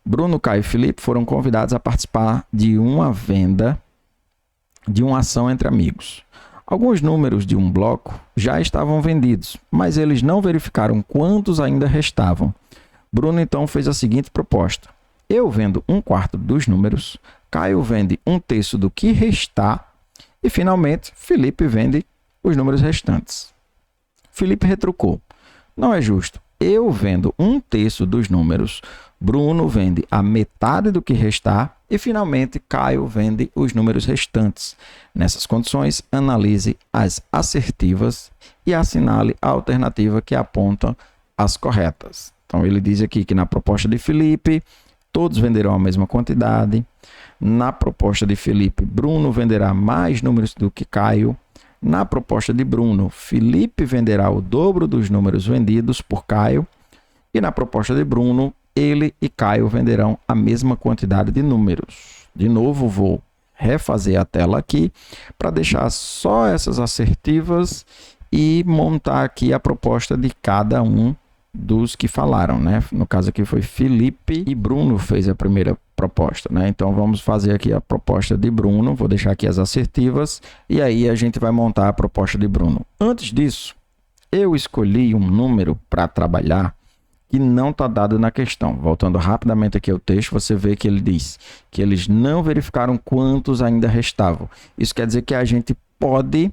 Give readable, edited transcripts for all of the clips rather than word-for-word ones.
Bruno, Caio e Felipe foram convidados a participar de uma venda de uma ação entre amigos. Alguns números de um bloco já estavam vendidos, mas eles não verificaram quantos ainda restavam. Bruno então fez a seguinte proposta: eu vendo 1/4 dos números, Caio vende 1/3 do que restar e, finalmente, Felipe vende os números restantes. Felipe retrucou: não é justo. Eu vendo 1/3 dos números, Bruno vende a metade do que restar e, finalmente, Caio vende os números restantes. Nessas condições, analise as assertivas e assinale a alternativa que aponta as corretas. Então, ele diz aqui que na proposta de Felipe, todos venderão a mesma quantidade. Na proposta de Felipe, Bruno venderá mais números do que Caio. Na proposta de Bruno, Felipe venderá o dobro dos números vendidos por Caio. E na proposta de Bruno, ele e Caio venderão a mesma quantidade de números. De novo, vou refazer a tela aqui para deixar só essas assertivas e montar aqui a proposta de cada um dos que falaram, né? No caso aqui foi Felipe e Bruno fez a primeira proposta, né? Então vamos fazer aqui a proposta de Bruno, vou deixar aqui as assertivas e aí a gente vai montar a proposta de Bruno. Antes disso, eu escolhi um número para trabalhar que não está dado na questão. Voltando rapidamente aqui ao texto, você vê que ele diz que eles não verificaram quantos ainda restavam. Isso quer dizer que a gente pode,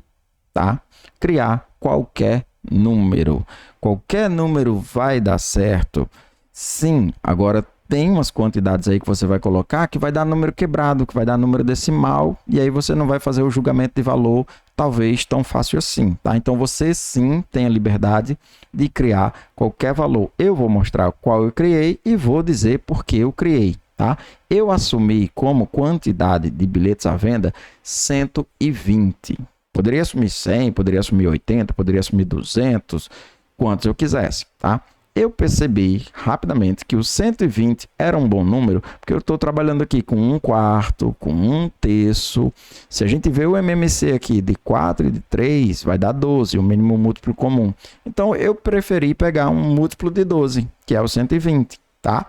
tá, criar qualquer número. Qualquer número vai dar certo? Sim. Agora, tem umas quantidades aí que você vai colocar que vai dar número quebrado, que vai dar número decimal, e aí você não vai fazer o julgamento de valor, talvez, tão fácil assim, tá? Então, você sim tem a liberdade de criar qualquer valor. Eu vou mostrar qual eu criei e vou dizer por que eu criei, tá? Eu assumi como quantidade de bilhetes à venda 120. Poderia assumir 100, poderia assumir 80, poderia assumir 200, quantos eu quisesse, tá? Eu percebi rapidamente que o 120 era um bom número, porque eu estou trabalhando aqui com 1/4, com 1/3. Se a gente vê o MMC aqui de 4 e de 3, vai dar 12, o mínimo múltiplo comum. Então, eu preferi pegar um múltiplo de 12, que é o 120, tá?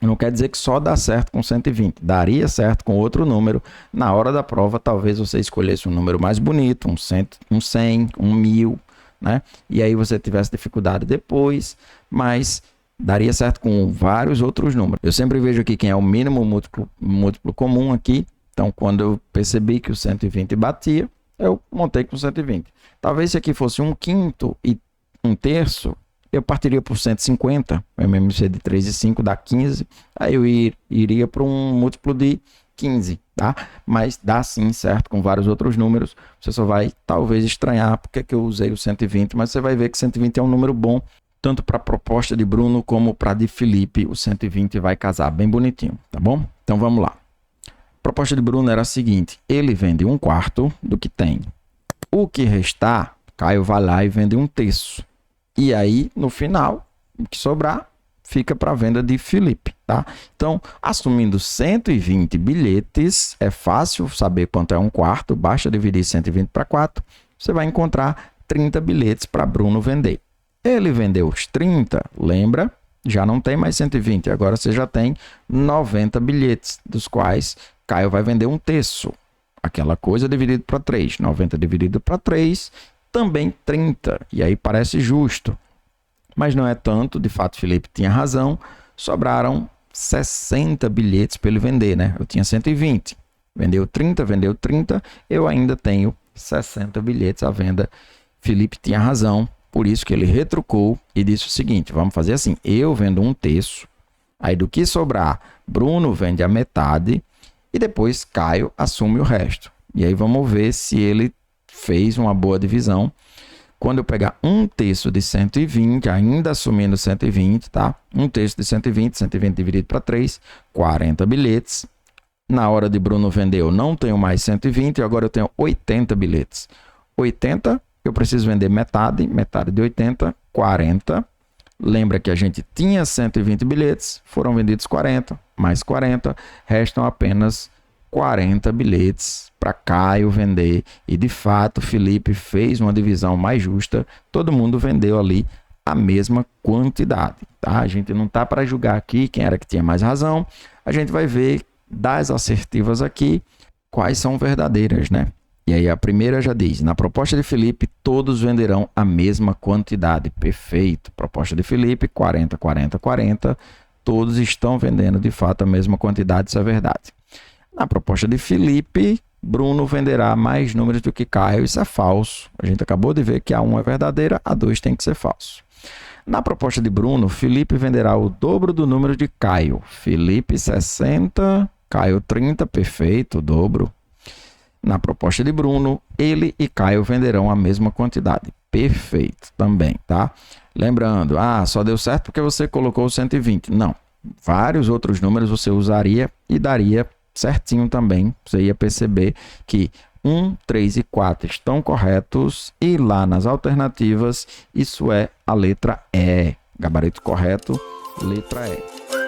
Não quer dizer que só dá certo com 120. Daria certo com outro número. Na hora da prova, talvez você escolhesse um número mais bonito, um 100, um 1000, né? E aí você tivesse dificuldade depois, mas daria certo com vários outros números. Eu sempre vejo aqui quem é o mínimo múltiplo comum aqui. Então, quando eu percebi que o 120 batia, eu montei com 120. Talvez se aqui fosse 1/5 e 1/3, eu partiria por 150, o MMC de 3 e 5 dá 15, aí eu iria para um múltiplo de 15, tá? Mas dá sim certo com vários outros números, você só vai talvez estranhar porque que eu usei o 120, mas você vai ver que 120 é um número bom, tanto para a proposta de Bruno como para a de Felipe, o 120 vai casar bem bonitinho, tá bom? Então vamos lá. A proposta de Bruno era a seguinte: ele vende 1/4 do que tem. O que restar, Caio vai lá e vende 1/3. E aí, no final, o que sobrar, fica para a venda de Felipe, tá? Então, assumindo 120 bilhetes, é fácil saber quanto é 1/4, basta dividir 120 para 4, você vai encontrar 30 bilhetes para Bruno vender. Ele vendeu os 30, lembra? Já não tem mais 120, agora você já tem 90 bilhetes, dos quais Caio vai vender 1/3. Aquela coisa dividido para 3, 90 dividido para 3, também 30, e aí parece justo. Mas não é tanto, de fato Felipe tinha razão, sobraram 60 bilhetes para ele vender, né? Eu tinha 120, vendeu 30, eu ainda tenho 60 bilhetes à venda. Felipe tinha razão, por isso que ele retrucou e disse o seguinte: vamos fazer assim, eu vendo 1/3, aí do que sobrar, Bruno vende a metade e depois Caio assume o resto. E aí vamos ver se ele fez uma boa divisão. Quando eu pegar 1/3 de 120, ainda assumindo 120, tá? 1/3 de 120 dividido para 3, 40 bilhetes. Na hora de Bruno vender, eu não tenho mais 120, agora eu tenho 80 bilhetes. 80, eu preciso vender metade de 80, 40. Lembra que a gente tinha 120 bilhetes, foram vendidos 40, mais 40, restam apenas 40 bilhetes para Caio vender, e de fato Felipe fez uma divisão mais justa, todo mundo vendeu ali a mesma quantidade, tá? A gente não tá para julgar aqui quem era que tinha mais razão. A gente vai ver das assertivas aqui quais são verdadeiras, né? E aí a primeira já diz, na proposta de Felipe, todos venderão a mesma quantidade. Perfeito. Proposta de Felipe, 40, 40, 40. Todos estão vendendo de fato a mesma quantidade, isso é verdade. Na proposta de Felipe, Bruno venderá mais números do que Caio, isso é falso. A gente acabou de ver que a 1 é verdadeira, a 2 tem que ser falso. Na proposta de Bruno, Felipe venderá o dobro do número de Caio. Felipe 60, Caio 30, perfeito, o dobro. Na proposta de Bruno, ele e Caio venderão a mesma quantidade. Perfeito também, tá? Lembrando, só deu certo porque você colocou 120. Não, vários outros números você usaria e daria certinho também. Você ia perceber que 1, 3 e 4 estão corretos e lá nas alternativas, isso é a letra E. Gabarito correto, letra E.